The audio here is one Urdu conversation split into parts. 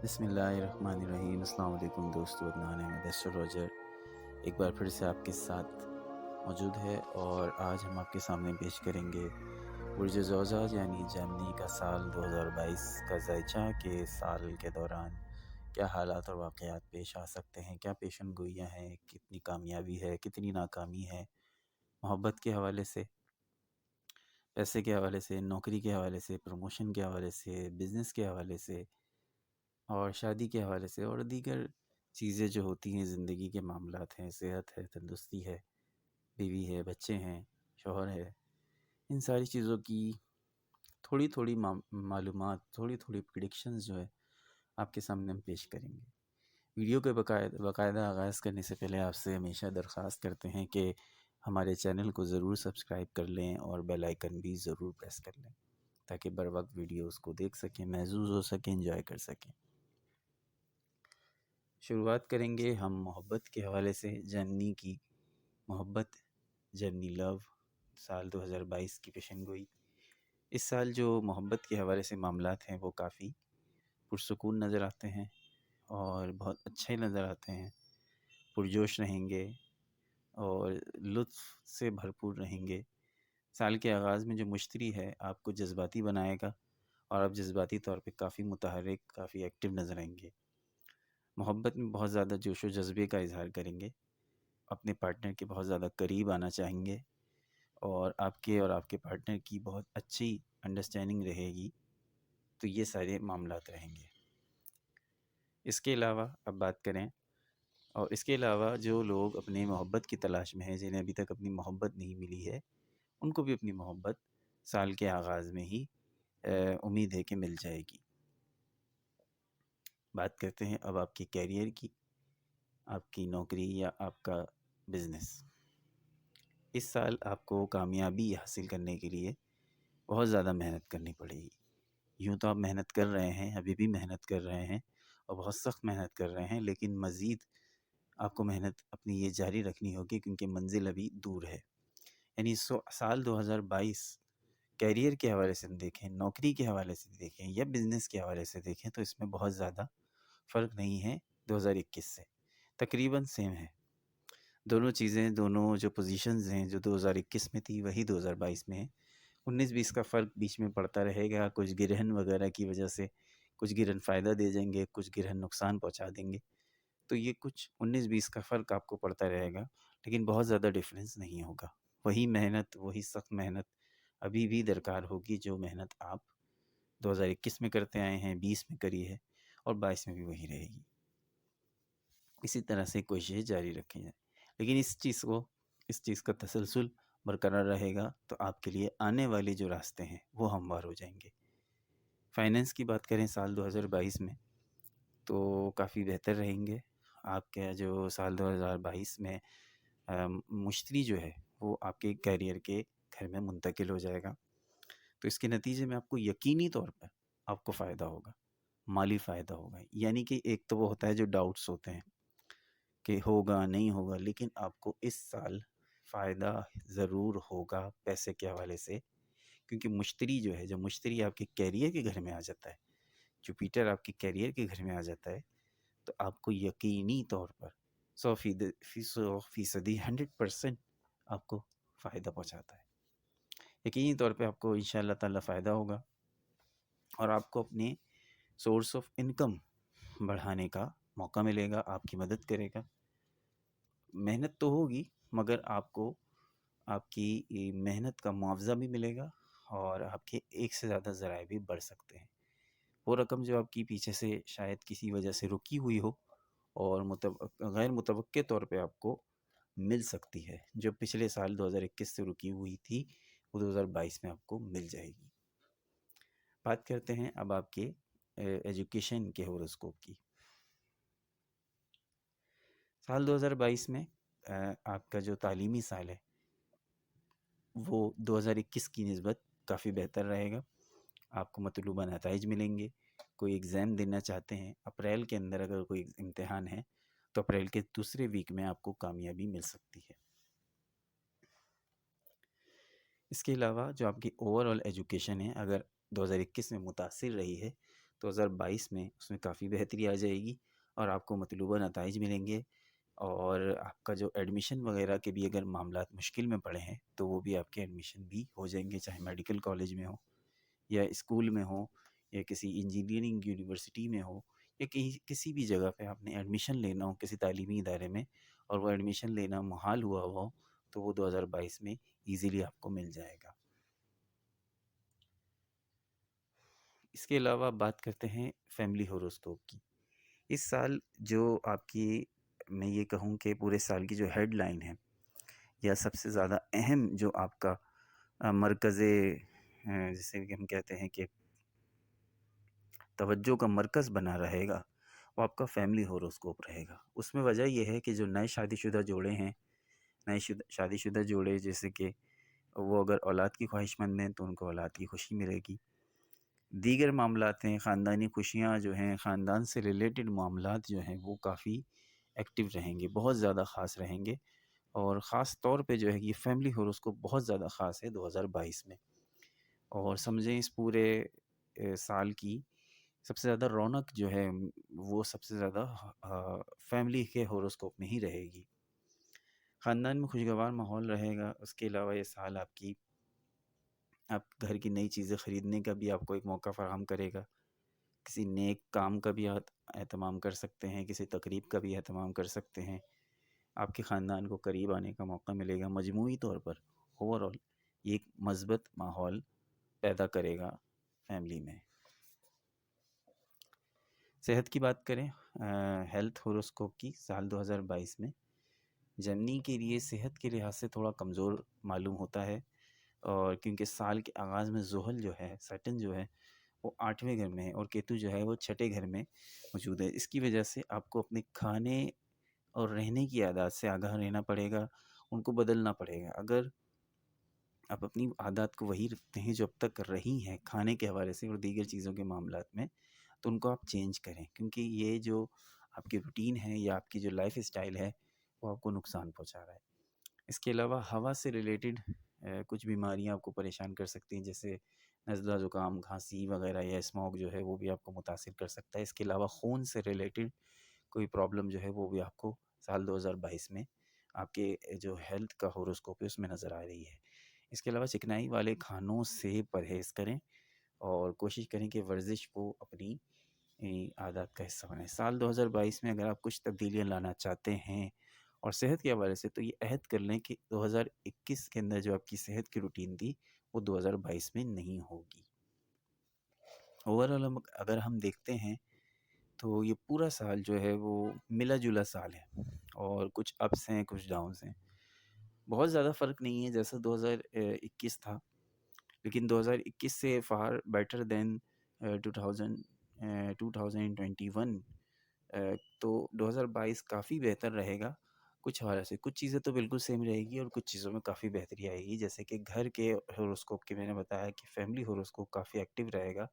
بسم اللہ الرحمن الرحیم۔ السلام علیکم دوستو، عدنان احمد ایسٹرولوجر ایک بار پھر سے آپ کے ساتھ موجود ہے، اور آج ہم آپ کے سامنے پیش کریں گے برج زوجہ یعنی جیمنی کا سال 2022 کا ذائچہ کے سال کے دوران کیا حالات اور واقعات پیش آ سکتے ہیں، کیا پیشن گوئیاں ہیں، کتنی کامیابی ہے، کتنی ناکامی ہے، محبت کے حوالے سے، پیسے کے حوالے سے، نوکری کے حوالے سے، پروموشن کے حوالے سے، بزنس کے حوالے سے، اور شادی کے حوالے سے، اور دیگر چیزیں جو ہوتی ہیں، زندگی کے معاملات ہیں، صحت ہے، تندرستی ہے، بیوی ہے، بچے ہیں، شوہر ہے، ان ساری چیزوں کی تھوڑی تھوڑی معلومات، تھوڑی تھوڑی پریڈکشنز جو ہے آپ کے سامنے ہم پیش کریں گے۔ ویڈیو کے باقاعدہ آغاز کرنے سے پہلے آپ سے ہمیشہ درخواست کرتے ہیں کہ ہمارے چینل کو ضرور سبسکرائب کر لیں اور بیل آئیکن بھی ضرور پریس کر لیں تاکہ بر وقت ویڈیوز کو دیکھ سکیں، محظوظ ہو سکیں، انجوائے کر سکیں۔ شروعات کریں گے ہم محبت کے حوالے سے، جرنی کی محبت، جرنی لو، سال 2022 کی پیشن گوئی۔ اس سال جو محبت کے حوالے سے معاملات ہیں وہ کافی پرسکون نظر آتے ہیں اور بہت اچھے نظر آتے ہیں، پرجوش رہیں گے اور لطف سے بھرپور رہیں گے۔ سال کے آغاز میں جو مشتری ہے آپ کو جذباتی بنائے گا اور آپ جذباتی طور پہ کافی متحرک، کافی ایکٹیو نظر آئیں گے۔ محبت میں بہت زیادہ جوش و جذبے کا اظہار کریں گے، اپنے پارٹنر کے بہت زیادہ قریب آنا چاہیں گے، اور آپ کے پارٹنر کی بہت اچھی انڈرسٹینڈنگ رہے گی۔ تو یہ سارے معاملات رہیں گے۔ اس کے علاوہ اب بات کریں، اور اس کے علاوہ جو لوگ اپنے محبت کی تلاش میں ہیں، جنہیں ابھی تک اپنی محبت نہیں ملی ہے، ان کو بھی اپنی محبت سال کے آغاز میں ہی امید ہے کہ مل جائے گی۔ بات کرتے ہیں اب آپ کے کیریئر کی، آپ کی نوکری یا آپ کا بزنس۔ اس سال آپ کو کامیابی حاصل کرنے کے لیے بہت زیادہ محنت کرنی پڑے گی۔ یوں تو آپ محنت کر رہے ہیں، ابھی بھی محنت کر رہے ہیں اور بہت سخت محنت کر رہے ہیں، لیکن مزید آپ کو محنت اپنی یہ جاری رکھنی ہوگی کیونکہ منزل ابھی دور ہے۔ یعنی سال 2022 کیریئر کے حوالے سے دیکھیں، نوکری کے حوالے سے دیکھیں یا بزنس کے حوالے سے دیکھیں تو اس میں بہت زیادہ فرق نہیں ہے 2021 سے، تقریباً سیم ہے۔ دونوں چیزیں، دونوں جو پوزیشنز ہیں جو 2021 میں تھی وہی 2022 میں ہیں۔ 19-20 کا فرق بیچ میں پڑتا رہے گا، کچھ گرہن وغیرہ کی وجہ سے، کچھ گرہن فائدہ دے دیں گے، کچھ گرہن نقصان پہنچا دیں گے، تو یہ کچھ 19-20 کا فرق آپ کو پڑتا رہے گا، لیکن بہت زیادہ ڈیفرنس نہیں ہوگا۔ وہی محنت، وہی سخت محنت ابھی بھی درکار ہوگی جو محنت آپ 2021 میں کرتے آئے ہیں، 20 میں کری ہے، اور 22 میں بھی وہی رہے گی۔ اسی طرح سے کوششیں جاری رکھیں جائیں، لیکن اس چیز کا تسلسل برقرار رہے گا تو آپ کے لیے آنے والے جو راستے ہیں وہ ہموار ہو جائیں گے۔ فائنینس کی بات کریں سال 2022 میں تو کافی بہتر رہیں گے۔ آپ کا جو سال 2022 میں مشتری جو ہے وہ آپ کے کیریئر کے گھر میں منتقل ہو جائے گا، تو اس کے نتیجے میں آپ کو یقینی طور پر آپ کو فائدہ ہوگا، مالی فائدہ ہوگا۔ یعنی کہ ایک تو وہ ہوتا ہے جو ڈاؤٹس ہوتے ہیں کہ ہوگا نہیں ہوگا، لیکن آپ کو اس سال فائدہ ضرور ہوگا پیسے کے حوالے سے، کیونکہ مشتری جو ہے، جب مشتری آپ کے کیریئر کے گھر میں آ جاتا ہے، جوپیٹر آپ کے کیریئر کے گھر میں آ جاتا ہے، تو آپ کو یقینی طور پر 100% 100% آپ کو فائدہ پہنچاتا ہے۔ یقینی طور پہ آپ کو انشاءاللہ تعالی فائدہ ہوگا، اور آپ کو اپنے سورس آف انکم بڑھانے کا موقع ملے گا، آپ کی مدد کرے گا۔ محنت تو ہوگی مگر آپ کو آپ کی محنت کا معاوضہ بھی ملے گا، اور آپ کے ایک سے زیادہ ذرائع بھی بڑھ سکتے ہیں۔ وہ رقم جو آپ کی پیچھے سے شاید کسی وجہ سے رکی ہوئی ہو اور غیر متوقع طور پہ آپ کو مل سکتی ہے، جو پچھلے سال 2021 سے رکی ہوئی تھی، وہ 2022 میں آپ کو مل جائے گی۔ بات کرتے ہیں اب آپ کے ایجوکیشن کے ہوراسکوپ کی۔ سال 2022 میں آپ کا جو تعلیمی سال ہے وہ 2021 کی نسبت کافی بہتر رہے گا۔ آپ کو مطلوبہ نتائج ملیں گے۔ کوئی ایگزام دینا چاہتے ہیں، اپریل کے اندر اگر کوئی امتحان ہے تو اپریل کے دوسرے ویک میں آپ کو کامیابی مل سکتی ہے۔ اس کے علاوہ جو آپ کی اوور آل ایجوکیشن ہے، اگر 2021 میں متاثر رہی ہے 2022 میں اس میں کافی بہتری آ جائے گی اور آپ کو مطلوبہ نتائج ملیں گے، اور آپ کا جو ایڈمیشن وغیرہ کے بھی اگر معاملات مشکل میں پڑے ہیں تو وہ بھی آپ کے ایڈمیشن بھی ہو جائیں گے، چاہے میڈیکل کالج میں ہو یا اسکول میں ہو یا کسی انجینئرنگ یونیورسٹی میں ہو یا کسی بھی جگہ پہ آپ نے ایڈمیشن لینا ہو کسی تعلیمی ادارے میں، اور وہ ایڈمیشن لینا محال ہوا ہو تو وہ 2022 میں ایزیلی آپ کو مل جائے گا۔ اس کے علاوہ بات کرتے ہیں فیملی ہوروسکوپ کی۔ اس سال جو آپ کی، میں یہ کہوں کہ پورے سال کی جو ہیڈ لائن ہے یا سب سے زیادہ اہم جو آپ کا مرکز، جسے کہ ہم کہتے ہیں کہ توجہ کا مرکز بنا رہے گا، وہ آپ کا فیملی ہوروسکوپ رہے گا۔ اس میں وجہ یہ ہے کہ جو نئے شادی شدہ جوڑے ہیں، نئے شادی شدہ جوڑے جیسے کہ وہ اگر اولاد کی خواہش مند ہیں تو ان کو اولاد کی خوشی ملے گی، دیگر معاملات ہیں، خاندانی خوشیاں جو ہیں، خاندان سے ریلیٹڈ معاملات جو ہیں وہ کافی ایکٹیو رہیں گے، بہت زیادہ خاص رہیں گے، اور خاص طور پہ جو ہے یہ فیملی ہوروسکوپ بہت زیادہ خاص ہے 2022 میں۔ اور سمجھیں اس پورے سال کی سب سے زیادہ رونق جو ہے وہ سب سے زیادہ فیملی کے ہوروسکوپ میں ہی رہے گی۔ خاندان میں خوشگوار ماحول رہے گا۔ اس کے علاوہ یہ سال آپ گھر کی نئی چیزیں خریدنے کا بھی آپ کو ایک موقع فراہم کرے گا، کسی نیک کام کا بھی اہتمام کر سکتے ہیں، کسی تقریب کا بھی اہتمام کر سکتے ہیں، آپ کے خاندان کو قریب آنے کا موقع ملے گا۔ مجموعی طور پر اوور آل یہ ایک مثبت ماحول پیدا کرے گا فیملی میں۔ صحت کی بات کریں، ہیلتھ ہوروسکوپ کی سال 2022 میں جننی کے لیے صحت کے لحاظ سے تھوڑا کمزور معلوم ہوتا ہے، اور کیونکہ سال کے آغاز میں زحل جو ہے، سیٹن جو ہے وہ 8ویں گھر میں ہے اور کیتو جو ہے وہ 6 گھر میں موجود ہے۔ اس کی وجہ سے آپ کو اپنے کھانے اور رہنے کی عادات سے آگاہ رہنا پڑے گا، ان کو بدلنا پڑے گا۔ اگر آپ اپنی عادات کو وہی رکھتے ہیں جو اب تک رہی ہیں کھانے کے حوالے سے اور دیگر چیزوں کے معاملات میں، تو ان کو آپ چینج کریں، کیونکہ یہ جو آپ کی روٹین ہے یا آپ کی جو لائف اسٹائل ہے وہ آپ کو نقصان پہنچا رہا ہے۔ اس کے علاوہ ہوا سے ریلیٹڈ کچھ بیماریاں آپ کو پریشان کر سکتی ہیں، جیسے نزلہ زکام، کھانسی وغیرہ، یا اسموگ جو ہے وہ بھی آپ کو متاثر کر سکتا ہے۔ اس کے علاوہ خون سے ریلیٹڈ کوئی پرابلم جو ہے وہ بھی آپ کو سال 2022 میں آپ کے جو ہیلتھ کا ہوروسکوپ ہے اس میں نظر آ رہی ہے۔ اس کے علاوہ چکنائی والے کھانوں سے پرہیز کریں اور کوشش کریں کہ ورزش کو اپنی عادات کا حصہ بنائیں۔ سال 2022 میں اگر آپ کچھ تبدیلیاں لانا چاہتے ہیں اور صحت کے حوالے سے، تو یہ عہد کر لیں کہ 2021 کے اندر جو آپ کی صحت کی روٹین تھی وہ 2022 میں نہیں ہوگی۔ اوورآل اگر ہم دیکھتے ہیں تو یہ پورا سال جو ہے وہ ملا جلا سال ہے، اور کچھ اپس ہیں کچھ ڈاؤنس ہیں، بہت زیادہ فرق نہیں ہے جیسا 2021 تھا، لیکن 2021 سے فار بیٹر دین 2021، تو 2022 کافی بہتر رہے گا کچھ حوالے سے۔ کچھ چیزیں تو بالکل سیم رہے گی اور کچھ چیزوں میں کافی بہتری آئے گی، جیسے کہ گھر کے ہوروسکوپ کے میں نے بتایا کہ فیملی ہوروسکوپ کافی ایکٹیو رہے گا،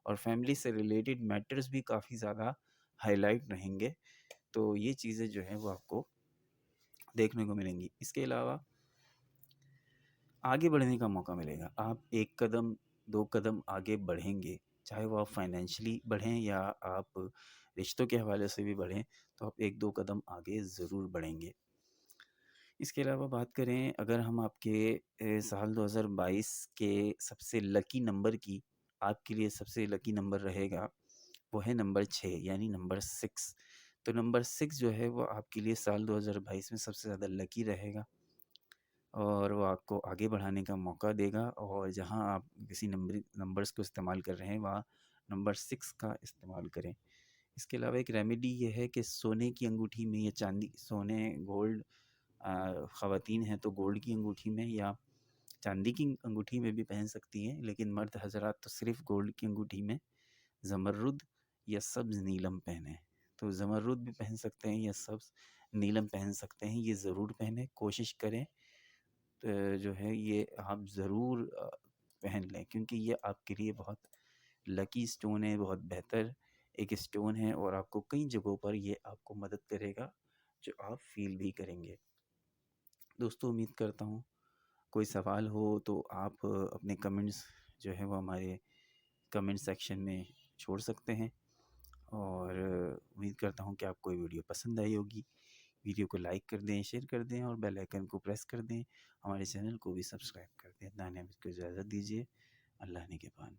اور فیملی سے ریلیٹڈ میٹرز بھی کافی زیادہ ہائی لائٹ رہیں گے، تو یہ چیزیں جو ہیں وہ آپ کو دیکھنے کو ملیں گی۔ اس کے علاوہ آگے بڑھنے کا موقع ملے گا، آپ 1 قدم 2 قدم آگے بڑھیں گے، چاہے وہ آپ فائنینشلی بڑھیں یا آپ رشتوں کے حوالے سے بھی بڑھیں، تو آپ 1-2 قدم آگے ضرور بڑھیں گے۔ اس کے علاوہ بات کریں اگر ہم آپ کے سال 2022 کے سب سے لکی نمبر کی، آپ کے لیے سب سے لکی نمبر رہے گا وہ ہے نمبر 6، یعنی نمبر 6۔ تو نمبر 6 جو ہے وہ آپ کے لیے سال 2022 میں سب سے زیادہ لکی رہے گا، اور وہ آپ کو آگے بڑھانے کا موقع دے گا، اور جہاں آپ کسی نمبرز کو استعمال کر رہے ہیں وہاں نمبر 6 کا استعمال کریں۔ اس کے علاوہ ایک ریمیڈی یہ ہے کہ سونے کی انگوٹھی میں یا چاندی، گولڈ، خواتین ہیں تو گولڈ کی انگوٹھی میں یا چاندی کی انگوٹھی میں بھی پہن سکتی ہیں، لیکن مرد حضرات تو صرف گولڈ کی انگوٹھی میں زمرد یا سبز نیلم پہنیں۔ تو زمرد بھی پہن سکتے ہیں یا سبز نیلم پہن سکتے ہیں، یہ ضرور پہنیں، کوشش کریں جو ہے یہ آپ ضرور پہن لیں، کیونکہ یہ آپ کے لیے بہت لکی سٹون ہے، بہت بہتر ایک سٹون ہے، اور آپ کو کئی جگہوں پر یہ آپ کو مدد کرے گا جو آپ فیل بھی کریں گے۔ دوستو امید کرتا ہوں کوئی سوال ہو تو آپ اپنے کمنٹس جو ہے وہ ہمارے کمنٹ سیکشن میں چھوڑ سکتے ہیں، اور امید کرتا ہوں کہ آپ کو یہ ویڈیو پسند آئی ہوگی۔ ویڈیو کو لائک کر دیں، شیئر کر دیں، اور بیل آئیکن کو پریس کر دیں۔ ہمارے چینل کو بھی سبسکرائب کر دیں۔ دانیہ کو اجازت دیجیے، اللہ نگہبان۔